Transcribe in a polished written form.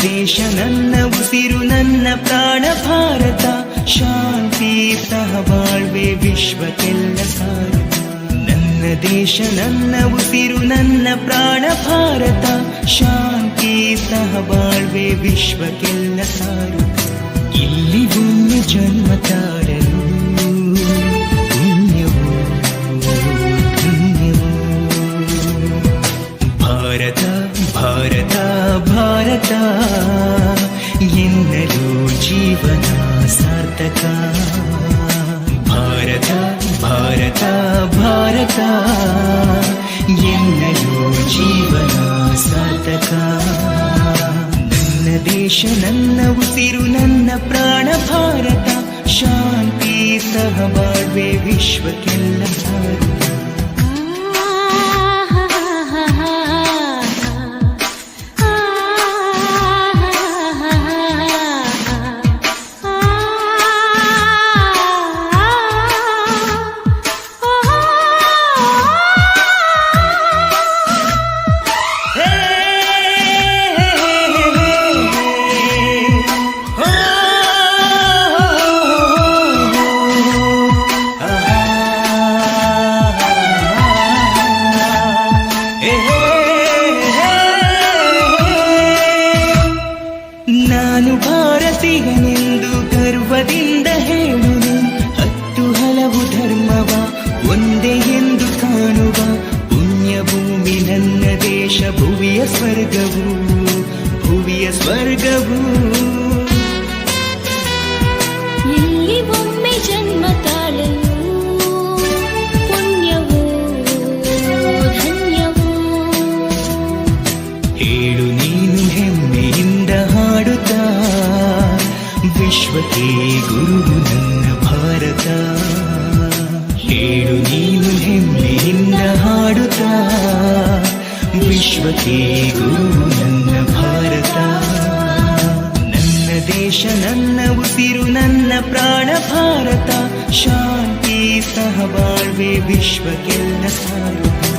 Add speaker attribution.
Speaker 1: ದೇಶ ನನ್ನ ಉಸಿರು ನನ್ನ ಪ್ರಾಣ ಭಾರತ ಶಾಂತಿ ಸಹಬಾಳ್ವೆ ವಿಶ್ವಕ್ಕೆಲ್ಲ ಸಾರುತ್ತ ನನ್ನ ದೇಶ ನನ್ನ ಉಸಿರು ನನ್ನ ಪ್ರಾಣ ಭಾರತ ಶಾಂತಿ ಸಹಬಾಳ್ವೆ ವಿಶ್ವಕ್ಕೆಲ್ಲ ಸಾರುತ್ತ ಇಲ್ಲಿ ಭೂಮಿ ಜನ್ಮ ತಾಳಲು ಪುಣ್ಯವೋ ಧನ್ಯವೋ ಭಾರತ ಭಾರತ ಭಾರತ ಎನ್ನಲು ಜೀವನ ಸಾರ್ಥಕ ಭಾರತ ಭಾರತ ಭಾರತ ಎನ್ನಲು ಜೀವನ ಸಾರ್ಥಕ ನನ್ನ ದೇಶ ನನ್ನ ಉಸಿರು ನನ್ನ ಪ್ರಾಣ ಭಾರತ ಶಾಂತಿ ಸಹಬಾಳ್ವೆ ವಿಶ್ವಕ್ಕೆಲ್ಲ ಸಾರುತ್ತ ನಾನು ಭಾರತೀಯನೆಂದು ಗರ್ವದಿಂದ ಹೇಳುವೆ ಹತ್ತು ಹಲವು ಧರ್ಮವ ಒಂದೇ ಎಂದು ಕಾಣುವ ಪುಣ್ಯ ಭೂಮಿ ನನ್ನ ದೇಶ ಭುವಿಯ ಸ್ವರ್ಗವು ಭುವಿಯ ಸ್ವರ್ಗವು
Speaker 2: ಇಲ್ಲಿ ಒಮ್ಮೆ ಜನ್ಮ ತಾಳಲು ಪುಣ್ಯವೋ ಧನ್ಯವೋ
Speaker 1: ಹೇಳು ನೀನು ಹೆಮ್ಮೆಯಿಂದ ಹಾಡುತ್ತಾ ವಿಶ್ವಕ್ಕೆ ಗುರು ನನ್ನ ಭಾರತ ಹೇಳು ನೀನು ಹೆಮ್ಮೆಯಿಂದ ಹಾಡುತ್ತಾ ವಿಶ್ವಕ್ಕೆ ಗುರು ನನ್ನ ಭಾರತ ನನ್ನ ದೇಶ ನನ್ನ ಉಸಿರು ನನ್ನ ಪ್ರಾಣ ಭಾರತ ಶಾಂತಿ ಸಹಬಾಳ್ವೆ ವಿಶ್ವಕ್ಕೆಲ್ಲ ಸಾರುತ್ತ